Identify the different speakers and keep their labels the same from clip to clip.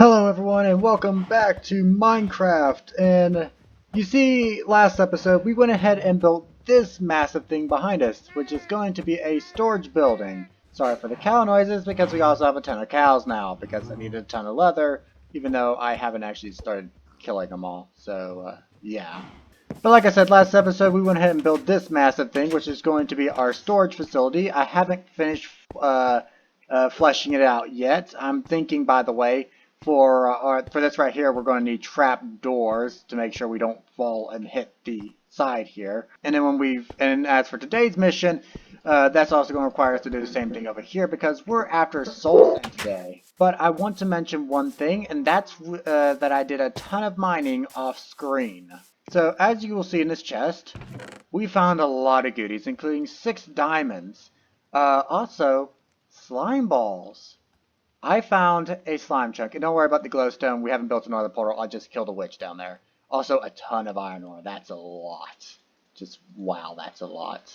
Speaker 1: Hello everyone and welcome back to Minecraft. And you see, last episode we went ahead and built this massive thing behind us, which is going to be a storage building. Sorry for the cow noises because we also have a ton of cows now because I needed a ton of leather, even though I haven't actually started killing them all. So yeah. But like I said last episode, we went ahead and built this massive thing, which is going to be our storage facility. I haven't finished fleshing it out yet. I'm thinking, by the way, for this right here, we're going to need trap doors to make sure we don't fall and hit the side here. And then as for today's mission, that's also going to require us to do the same thing over here because we're after soul sand today. But I want to mention one thing, and that's that I did a ton of mining off screen. So as you will see in this chest, we found a lot of goodies, including 6 diamonds. Also, slime balls. I found a slime chunk, and don't worry about the glowstone. We haven't built another portal. I just killed a witch down there. Also, a ton of iron ore. That's a lot. Just wow, that's a lot.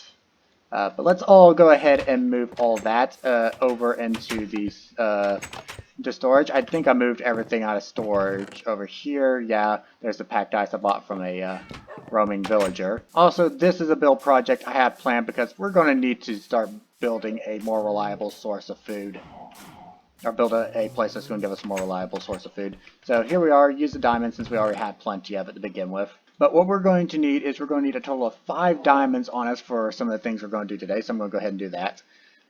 Speaker 1: But let's all go ahead and move all that over into these into storage. I think I moved everything out of storage over here. Yeah, there's the packed ice I bought from a roaming villager. Also, this is a build project I have planned because we're going to need to start building a more reliable source of food. Or build a place that's going to give us a more reliable source of food. So here we are, use the diamond since we already had plenty of it to begin with. But what we're going to need is we're going to need a total of 5 diamonds on us for some of the things we're going to do today. So I'm going to go ahead and do that.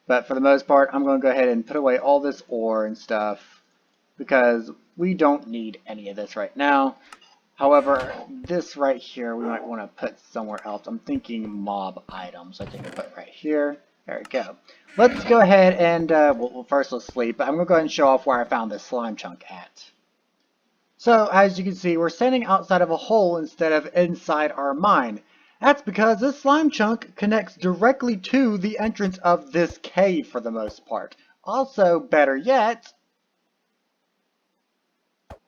Speaker 1: But for the most part, I'm going to go ahead and put away all this ore and stuff because we don't need any of this right now. However, this right here we might want to put somewhere else. I'm thinking mob items. I think I put it right here. There we go. Let's go ahead and, first let's sleep. I'm going to go ahead and show off where I found this slime chunk at. So, as you can see, we're standing outside of a hole instead of inside our mine. That's because this slime chunk connects directly to the entrance of this cave for the most part. Also, better yet,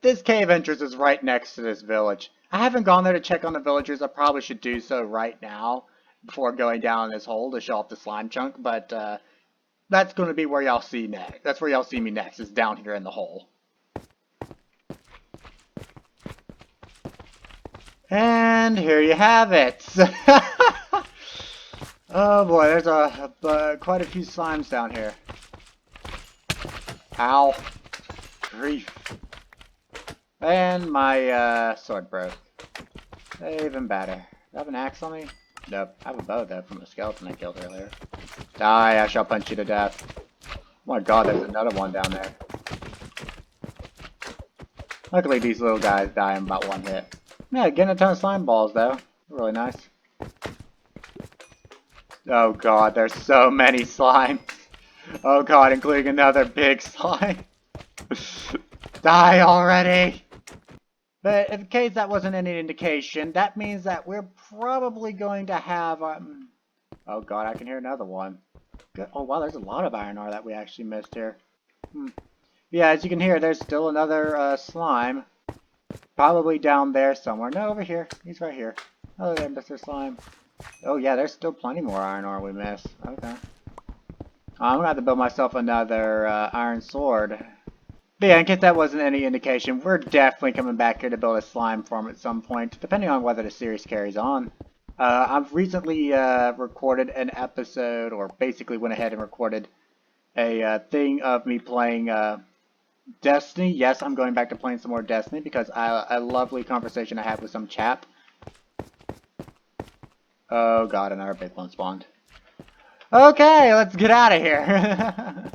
Speaker 1: this cave entrance is right next to this village. I haven't gone there to check on the villagers. I probably should do so right now before going down this hole to show off the slime chunk, but that's going to be where y'all see next. That's where y'all see me next, is down here in the hole. And here you have it. Oh boy, there's quite a few slimes down here. Ow. Grief. And my sword broke. Even better. Do I have an axe on me? Nope. I have a bow though from the skeleton I killed earlier. Die, I shall punch you to death. Oh my god, there's another one down there. Luckily these little guys die in about 1 hit. Yeah, getting a ton of slime balls though. Really nice. Oh god, there's so many slimes. Oh god, including another big slime. Die already! But in case that wasn't any indication, that means that we're probably going to have, oh god, I can hear another one. Good. Oh wow, there's a lot of iron ore that we actually missed here. Yeah, as you can hear, there's still another slime. Probably down there somewhere. No, over here. He's right here. Oh, there, Mr. Slime. Oh yeah, there's still plenty more iron ore we missed. Okay. I'm gonna have to build myself another iron sword. But yeah, in case that wasn't any indication, we're definitely coming back here to build a slime farm at some point, depending on whether the series carries on. I've recently recorded an episode, or basically went ahead and recorded a thing of me playing Destiny. Yes, I'm going back to playing some more Destiny because a lovely conversation I had with some chap. Oh god, another big one spawned. Okay, let's get out of here.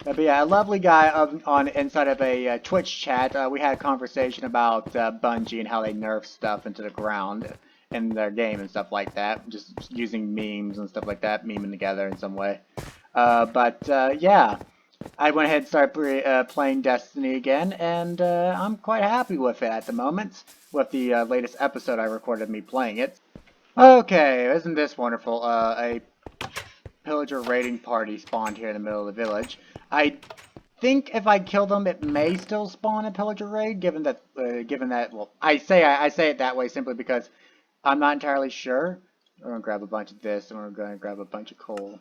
Speaker 1: But yeah, a lovely guy on inside of a Twitch chat. We had a conversation about Bungie and how they nerf stuff into the ground in their game and stuff like that. Just using memes and stuff like that, memeing together in some way. Yeah, I went ahead and started playing Destiny again, and I'm quite happy with it at the moment, with the latest episode I recorded of me playing it. Okay, isn't this wonderful? A pillager raiding party spawned here in the middle of the village. I think if I kill them, it may still spawn a pillager raid, given that, well, I say it that way simply because I'm not entirely sure. I'm gonna grab a bunch of this, and we're gonna grab a bunch of coal.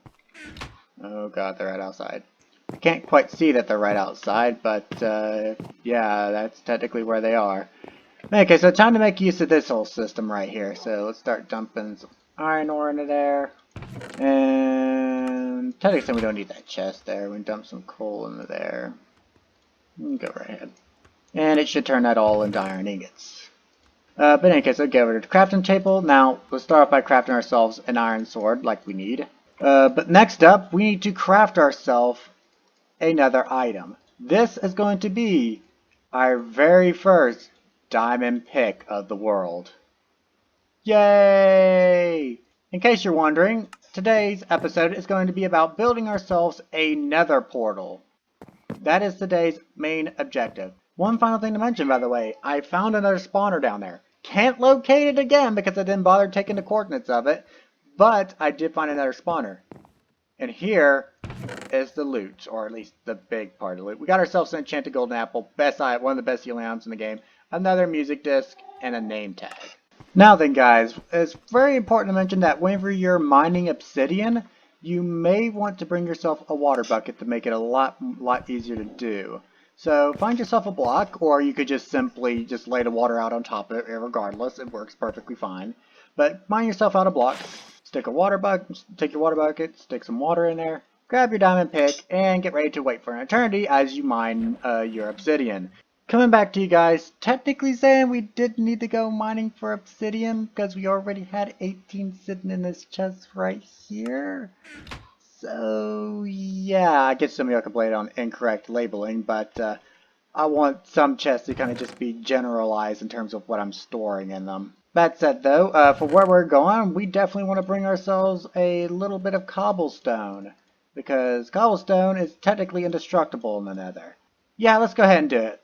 Speaker 1: Oh god, they're right outside. Can't quite see that they're right outside, but yeah, that's technically where they are. Okay, so time to make use of this whole system right here. So let's start dumping some iron ore into there. And technically we don't need that chest there. We can dump some coal into there. Go right ahead. And it should turn that all into iron ingots. But in any case, I'll go over to the crafting table. Now, let's start off by crafting ourselves an iron sword like we need. But next up, we need to craft ourselves another item. This is going to be our very first diamond pick of the world. Yay! In case you're wondering, today's episode is going to be about building ourselves a nether portal. That is today's main objective. One final thing to mention, by the way, I found another spawner down there. Can't locate it again because I didn't bother taking the coordinates of it, but I did find another spawner. And here is the loot, or at least the big part of the loot. We got ourselves an enchanted golden apple, one of the best healing items in the game, another music disc, and a name tag. Now then guys, it's very important to mention that whenever you're mining obsidian, you may want to bring yourself a water bucket to make it a lot easier to do. So find yourself a block, or you could just simply just lay the water out on top of it regardless, it works perfectly fine. But mine yourself out a block, take your water bucket, stick some water in there, grab your diamond pick, and get ready to wait for an eternity as you mine your obsidian. Coming back to you guys, technically saying we didn't need to go mining for obsidian because we already had 18 sitting in this chest right here. So yeah, I guess some of y'all can blame it on incorrect labeling, but I want some chests to kind of just be generalized in terms of what I'm storing in them. That said though, for where we're going, we definitely want to bring ourselves a little bit of cobblestone, because cobblestone is technically indestructible in the nether. Yeah, let's go ahead and do it.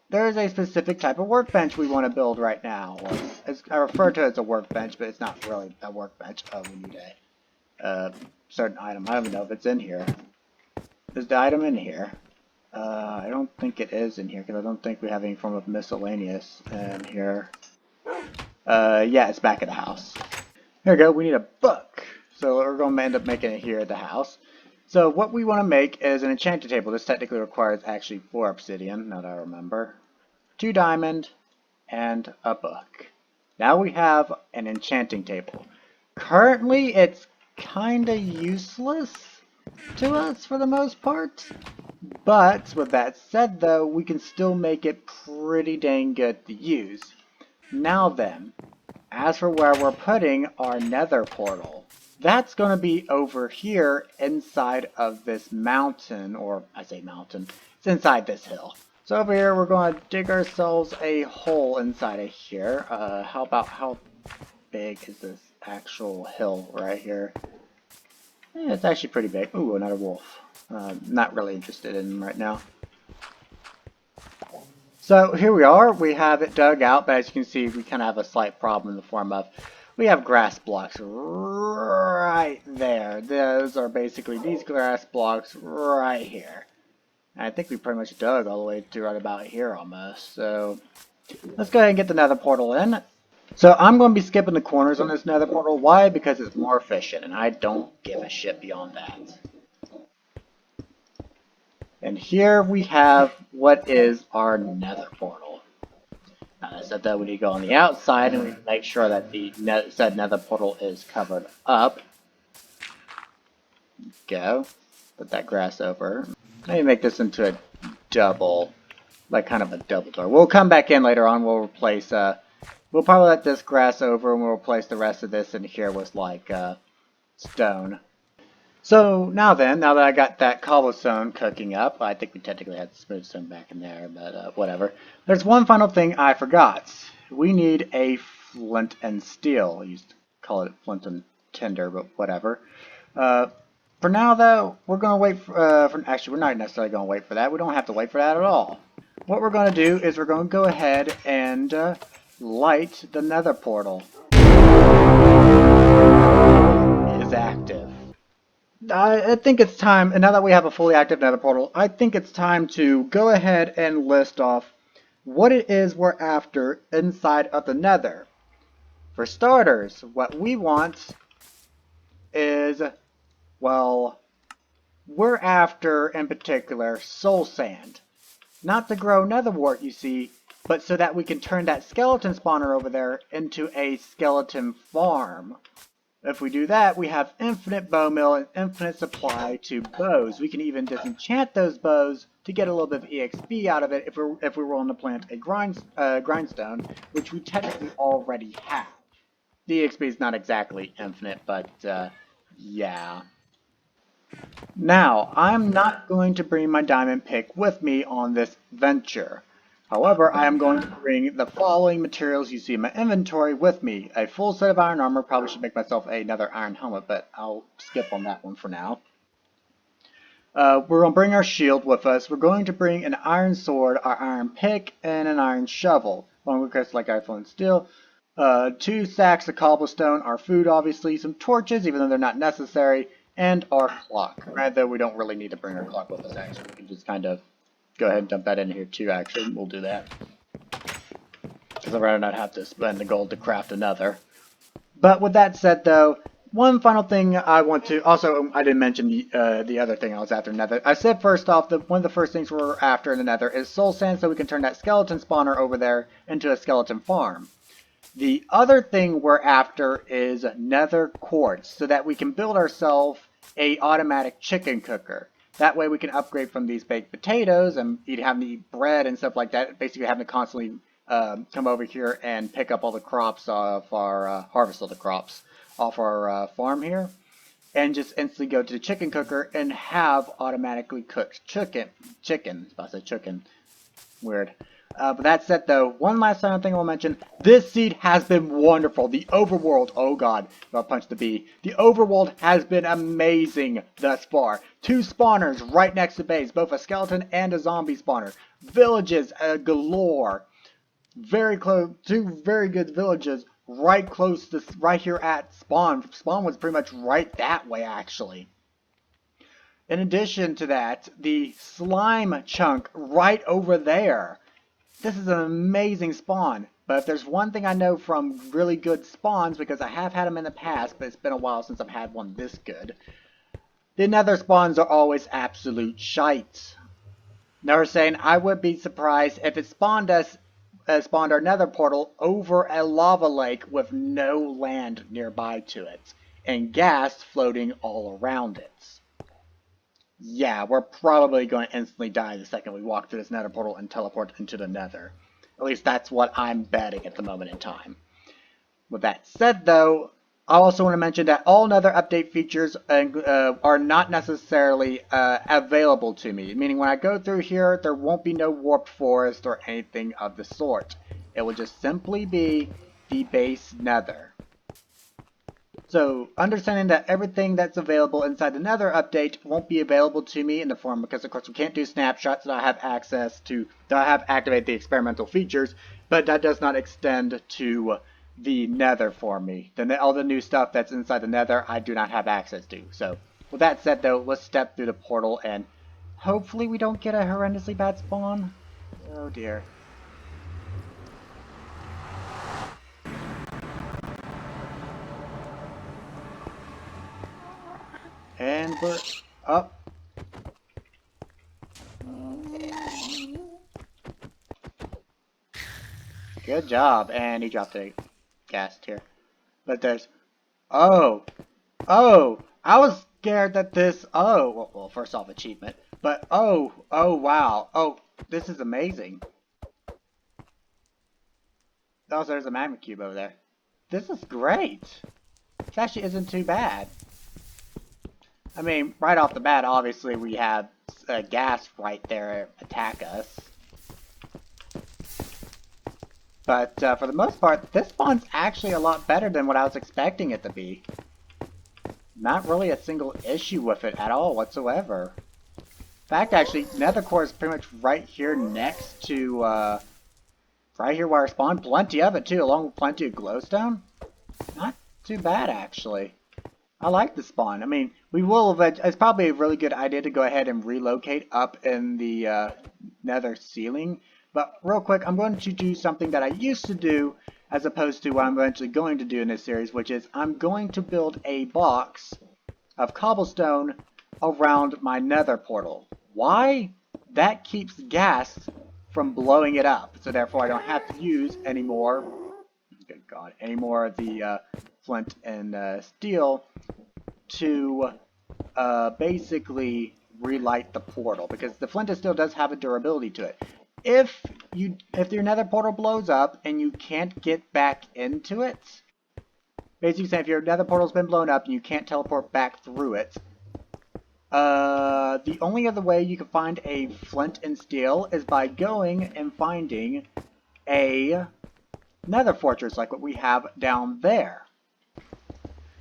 Speaker 1: There is a specific type of workbench we want to build right now. I refer to it as a workbench, but it's not really a workbench. Oh, we need a certain item. I don't even know if it's in here. Is the item in here? I don't think it is in here, because I don't think we have any form of miscellaneous in here. Yeah, it's back at the house. There we go, we need a book. So we're going to end up making it here at the house. So what we want to make is an enchanted table. This technically requires actually 4 obsidian, now that I remember. 2 diamond, and a book. Now we have an enchanting table. Currently it's kinda useless to us for the most part. But with that said though, we can still make it pretty dang good to use. Now then, as for where we're putting our nether portal, that's going to be over here inside of this mountain, or I say mountain, it's inside this hill. So over here we're going to dig ourselves a hole inside of here. How big is this actual hill right here? It's actually pretty big. Ooh, another wolf. Not really interested in him right now. So here we are, we have it dug out, but as you can see we kind of have a slight problem in the form of we have grass blocks right there. Those are basically these grass blocks right here. And I think we pretty much dug all the way to right about here almost. So let's go ahead and get the nether portal in. So I'm going to be skipping the corners on this nether portal. Why? Because it's more efficient and I don't give a shit beyond that. And here we have what is our nether portal. Now, I said that we need to go on the outside and we make sure that the said nether portal is covered up. Go. Put that grass over. Maybe make this into a double, like kind of a double door. We'll come back in later on. We'll replace, we'll probably let this grass over and we'll replace the rest of this in here with like stone. So now then, now that I got that cobblestone cooking up, I think we technically had smooth stone back in there, but whatever. There's one final thing I forgot. We need a flint and steel. I used to call it flint and tinder, but whatever. For now though, we're going to wait for, actually we're not necessarily going to wait for that. We don't have to wait for that at all. What we're going to do is we're going to go ahead and light the nether portal. It is active. I think it's time, and now that we have a fully active nether portal, I think it's time to go ahead and list off what it is we're after inside of the nether. For starters, what we want is, well, we're after, in particular, soul sand. Not to grow nether wart, you see, but so that we can turn that skeleton spawner over there into a skeleton farm. If we do that, we have infinite bow mill and infinite supply to bows. We can even disenchant those bows to get a little bit of EXP out of it if we're willing to plant a grindstone, which we technically already have. The EXP is not exactly infinite, but yeah. Now, I'm not going to bring my diamond pick with me on this venture. However, I am going to bring the following materials you see in my inventory with me. A full set of iron armor. Probably should make myself another iron helmet, but I'll skip on that one for now. We're going to bring our shield with us. We're going to bring an iron sword, our iron pick, and an iron shovel. Along with us like iron and steel. 2 sacks of cobblestone, our food obviously, some torches, even though they're not necessary, and our clock. Right, though we don't really need to bring our clock with us, actually. We can just kind of go ahead and dump that in here too, actually. We'll do that. Because I'd rather not have to spend the gold to craft another. But with that said, though, one final thing I want to... Also, I didn't mention the other thing I was after in Nether. I said first off that one of the first things we're after in the Nether is soul sand, so we can turn that skeleton spawner over there into a skeleton farm. The other thing we're after is nether quartz, so that we can build ourselves a automatic chicken cooker. That way we can upgrade from these baked potatoes and have to eat bread and stuff like that. Basically having to constantly come over here and pick up all the crops off our, harvest all the crops off our farm here. And just instantly go to the chicken cooker and have automatically cooked chicken. I said chicken. Weird. But that said, though, one last final thing I'll mention. This seed has been wonderful. The overworld, oh god, I'll punch the bee. The overworld has been amazing thus far. 2 spawners right next to base, both a skeleton and a zombie spawner. Villages galore. Very close, 2 very good villages right close to, right here at spawn. Spawn was pretty much right that way, actually. In addition to that, the slime chunk right over there. This is an amazing spawn, but if there's one thing I know from really good spawns, because I have had them in the past, but it's been a while since I've had one this good, the nether spawns are always absolute shite. Never saying I would be surprised if it spawned our nether portal over a lava lake with no land nearby to it, and gas floating all around it. Yeah, we're probably going to instantly die the second we walk through this nether portal and teleport into the nether. At least that's what I'm betting at the moment in time. With that said, though, I also want to mention that all nether update features are not necessarily available to me. Meaning when I go through here, there won't be no warped forest or anything of the sort. It will just simply be the base nether. So, understanding that everything that's available inside the Nether update won't be available to me in the form, because of course we can't do snapshots that I have access to, that I have activated the experimental features, but that does not extend to the Nether for me. All the new stuff that's inside the Nether, I do not have access to. So, with that said though, let's step through the portal and hopefully we don't get a horrendously bad spawn. Oh dear. And we're up. Good job. And he dropped a gas here. But there's... Oh! Oh! I was scared that this... Oh! Well, first off, achievement. But, oh! Oh, wow. Oh, this is amazing. Oh, there's a magma cube over there. This is great. This actually isn't too bad. I mean, right off the bat, obviously, we have gas right there attack us. But for the most part, this spawn's actually a lot better than what I was expecting it to be. Not really a single issue with it at all whatsoever. In fact, actually, nether core is pretty much right here next to, right here where I spawned. Plenty of it too, along with plenty of glowstone. Not too bad, actually. I like the spawn. I mean, it's probably a really good idea to go ahead and relocate up in the nether ceiling. But real quick, I'm going to do something that I used to do as opposed to what I'm eventually going to do in this series, which is I'm going to build a box of cobblestone around my nether portal. Why? That keeps gas from blowing it up, so therefore I don't have to use any more, good God, any more of the flint and steel to basically relight the portal, because the flint and steel does have a durability to it. If your nether portal blows up and you can't get back into it, basically saying if your nether portal's been blown up and you can't teleport back through it, the only other way you can find a flint and steel is by going and finding a nether fortress like what we have down there.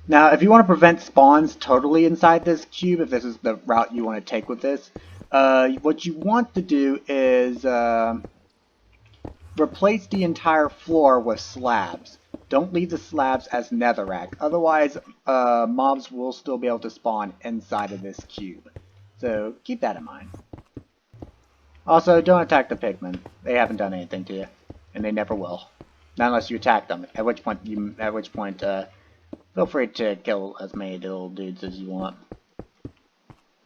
Speaker 1: Now, if you want to prevent spawns totally inside this cube, if this is the route you want to take with this, what you want to do is replace the entire floor with slabs. Don't leave the slabs as netherrack, otherwise mobs will still be able to spawn inside of this cube. So keep that in mind. Also, don't attack the pigmen. They haven't done anything to you, and they never will. Not unless you attack them. At which point, feel free to kill as many little dudes as you want.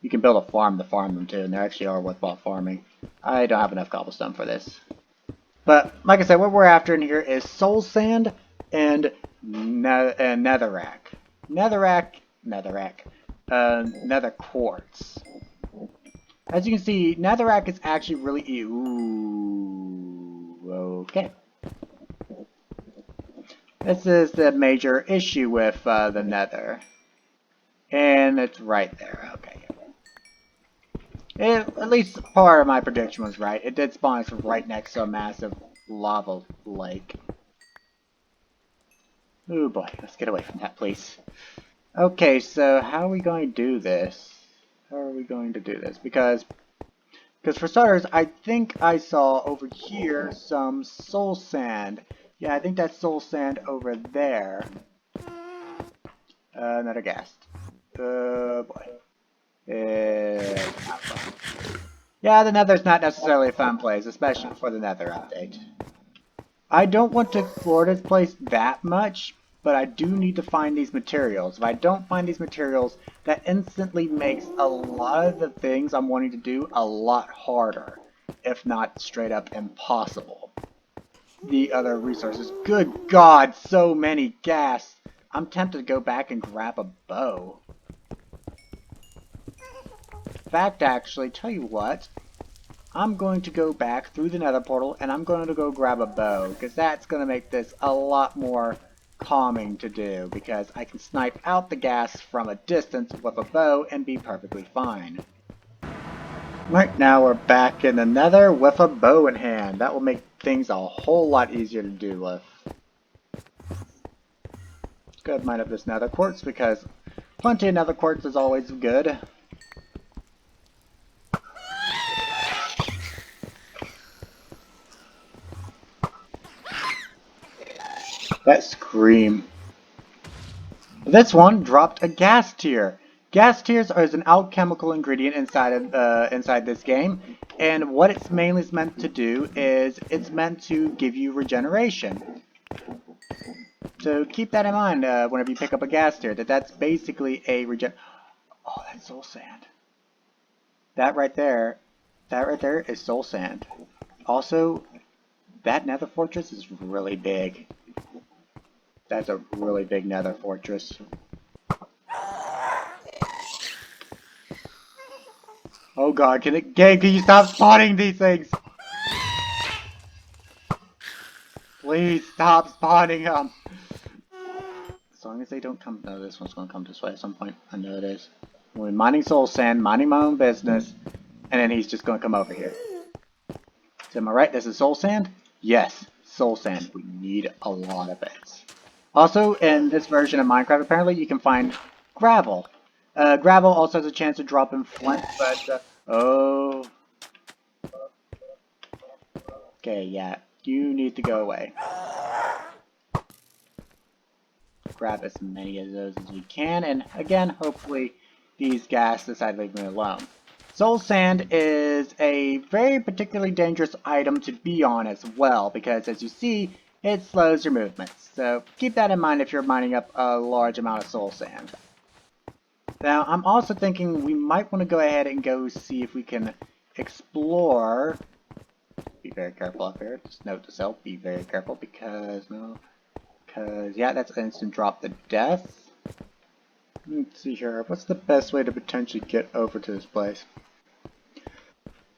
Speaker 1: You can build a farm to farm them too, and they actually are worthwhile farming. I don't have enough cobblestone for this. But, like I said, what we're after in here is soul sand and netherrack. Nether quartz. As you can see, netherrack is actually really... Ooh, okay. This is the major issue with the nether. And it's right there, okay. At least part of my prediction was right. It did spawn us right next to a massive lava lake. Oh boy, let's get away from that, please. Okay, so how are we going to do this? How are we going to do this? Because for starters, I think I saw over here some soul sand. Yeah, I think that's soul sand over there. Another ghast. Oh boy. Not fun. Yeah, the nether's not necessarily a fun place, especially for the nether update. I don't want to explore this place that much, but I do need to find these materials. If I don't find these materials, that instantly makes a lot of the things I'm wanting to do a lot harder, if not straight up impossible. The other resources. Good God, so many gas. I'm tempted to go back and grab a bow. In fact, actually, tell you what. I'm going to go back through the nether portal and I'm going to go grab a bow, because that's going to make this a lot more calming to do, because I can snipe out the gas from a distance with a bow and be perfectly fine. Right now we're back in the nether with a bow in hand. That will make things a whole lot easier to do with. Go ahead and mine up this nether quartz, because plenty of nether quartz is always good. That scream. This one dropped a gas tier. Gas tiers is an alchemical ingredient inside this game, and what it's mainly meant to do is it's meant to give you regeneration. So keep that in mind whenever you pick up a gas tier, that's basically a Oh, that's soul sand. That right there is soul sand. Also, that nether fortress is really big. That's a really big nether fortress. Oh god, can you stop spawning these things? Please stop spawning them. As long as they don't come, no, this one's gonna come this way at some point. I know it is. We're mining soul sand, minding my own business, and then he's just gonna come over here. So am I right? This is soul sand? Yes, soul sand. We need a lot of it. Also, in this version of Minecraft, apparently you can find gravel. Gravel also has a chance to drop in flint, but, oh. Okay, yeah, you need to go away. Grab as many of those as we can, and again, hopefully these ghast decide to leave me alone. Soul sand is a very particularly dangerous item to be on as well, because as you see, it slows your movements. So keep that in mind if you're mining up a large amount of soul sand. Now, I'm also thinking we might want to go ahead and go see if we can explore. Be very careful up here. Just note to self, be very careful because yeah, that's an instant drop to death. Let's see here. What's the best way to potentially get over to this place?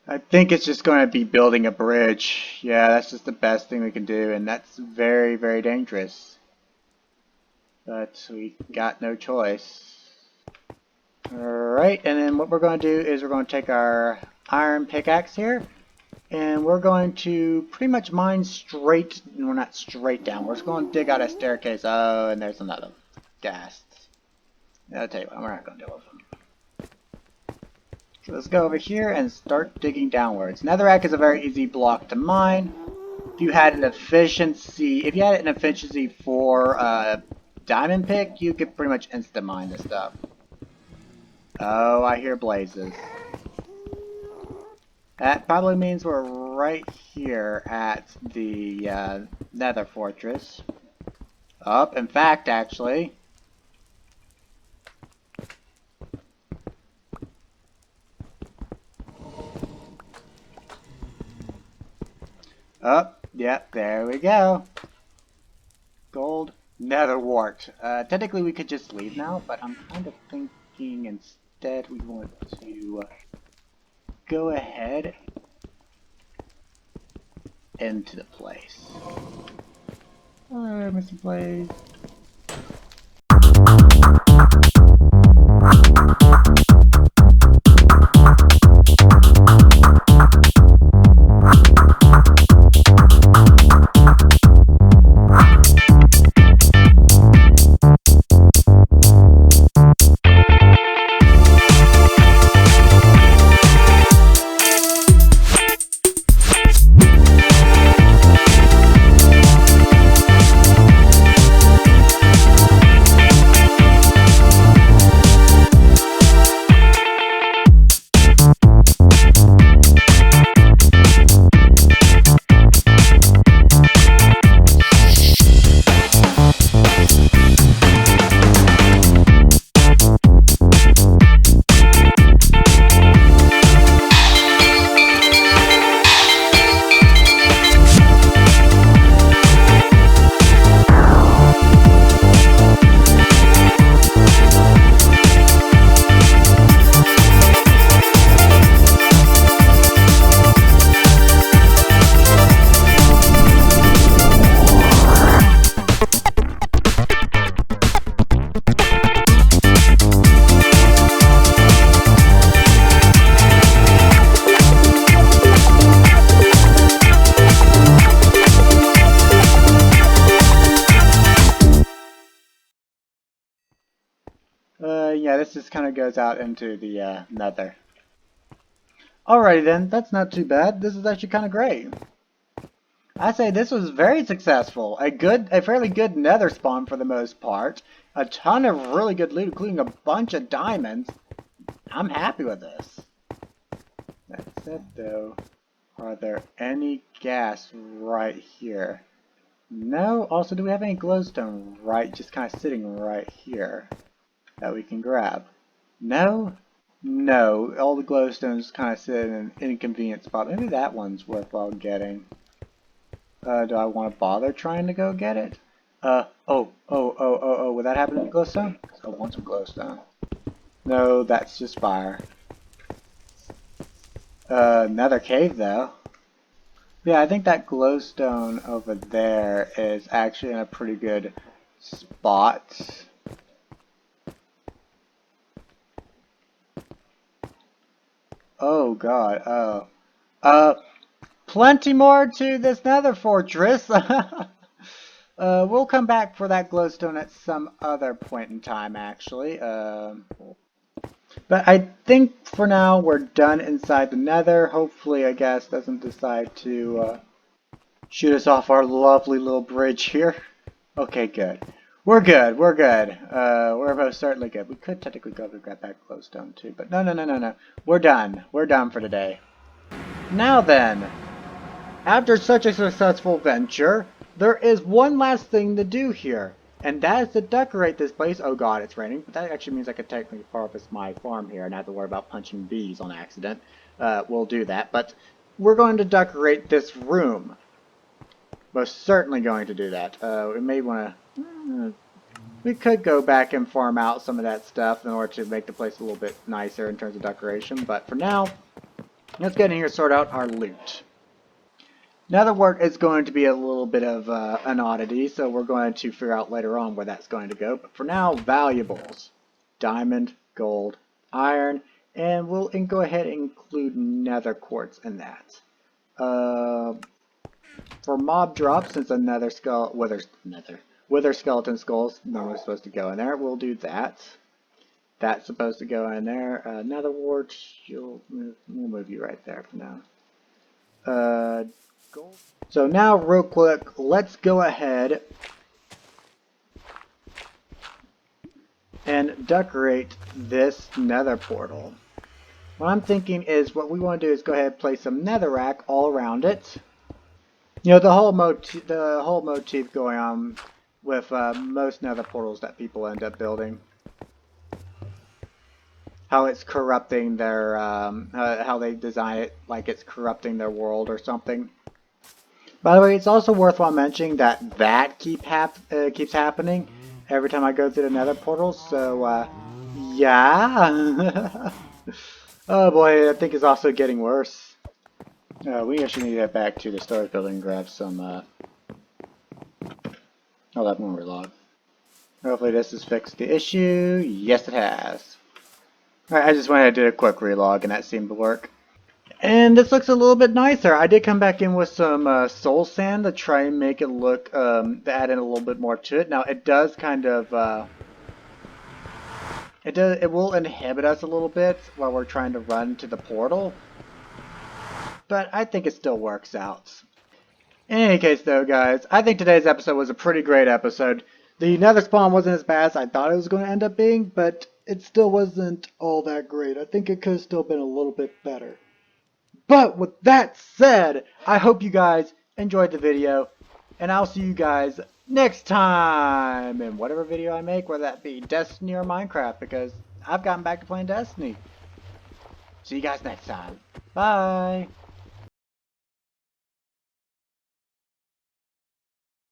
Speaker 1: I think it's just going to be building a bridge. Yeah, that's just the best thing we can do, and that's very, very dangerous. But we got no choice. Alright, and then what we're going to do is we're going to take our iron pickaxe here, and we're going to pretty much mine straight, we're not straight down, we're just going to dig out a staircase. Oh, and there's another ghast. I'll tell you what, we're not going to deal with them. So let's go over here and start digging downwards. Netherrack is a very easy block to mine. If you had an efficiency 4 diamond pick, you could pretty much instant mine this stuff. Oh, I hear blazes. That probably means we're right here at the Nether fortress. Oh, in fact, actually. Oh, yep, there we go. Gold Nether wart. Technically we could just leave now, but I'm kind of thinking instead we want to go ahead into the place. Hello, Mr. Blaze. Yeah, this just kind of goes out into the Nether. Alrighty then, that's not too bad. This is actually kind of great. I say this was very successful. A fairly good Nether spawn for the most part. A ton of really good loot, including a bunch of diamonds. I'm happy with this. That said, though, are there any gas right here? No. Also, do we have any glowstone just kind of sitting right here that we can grab? No. No, all the glowstones kind of sit in an inconvenient spot. Maybe that one's worthwhile getting. Do I want to bother trying to go get it? Would that happen to the glowstone? I want some glowstone. No, that's just fire. Another cave though. Yeah, I think that glowstone over there is actually in a pretty good spot. Oh god, plenty more to this Nether fortress. We'll come back for that glowstone at some other point in time, actually. But I think for now we're done inside the Nether. Hopefully, I guess, doesn't decide to shoot us off our lovely little bridge here. Okay, good. We're good. We're good. We're most certainly good. We could technically go to grab that glowstone too, but no. We're done. We're done for today. Now then, after such a successful venture, there is one last thing to do here. And that is to decorate this place. Oh god, it's raining, but that actually means I could technically harvest my farm here and not have to worry about punching bees on accident. We'll do that, but we're going to decorate this room. Most certainly going to do that. We may want to... we could go back and farm out some of that stuff in order to make the place a little bit nicer in terms of decoration, but for now, let's get in here and sort out our loot. Nether work is going to be a little bit of an oddity, so we're going to figure out later on where that's going to go. But for now, valuables. Diamond, gold, iron, and we'll go ahead and include nether quartz in that. For mob drops, since a wither skeleton skulls normally supposed to go in there, we'll do that. That's supposed to go in there. Nether wart, we'll move you right there for now. Gold. So now, real quick, let's go ahead and decorate this nether portal. What I'm thinking is what we want to do is go ahead and place some netherrack all around it. You know, the whole motif going on with most nether portals that people end up building. How it's corrupting their, how they design it like it's corrupting their world or something. By the way, it's also worthwhile mentioning that keeps happening every time I go through the nether portal, so, yeah. Oh boy, I think it's also getting worse. We actually need to get back to the storage building and grab some, oh, that one relog. Hopefully this has fixed the issue. Yes, it has. Alright, I just went ahead and did a quick relog and that seemed to work. And this looks a little bit nicer. I did come back in with some soul sand to try and make it look, to add in a little bit more to it. Now it does kind of, it will inhibit us a little bit while we're trying to run to the portal. But I think it still works out. In any case though, guys, I think today's episode was a pretty great episode. The nether spawn wasn't as bad as I thought it was going to end up being, but it still wasn't all that great. I think it could have still been a little bit better. But with that said, I hope you guys enjoyed the video, and I'll see you guys next time in whatever video I make, whether that be Destiny or Minecraft, because I've gotten back to playing Destiny. See you guys next time. Bye!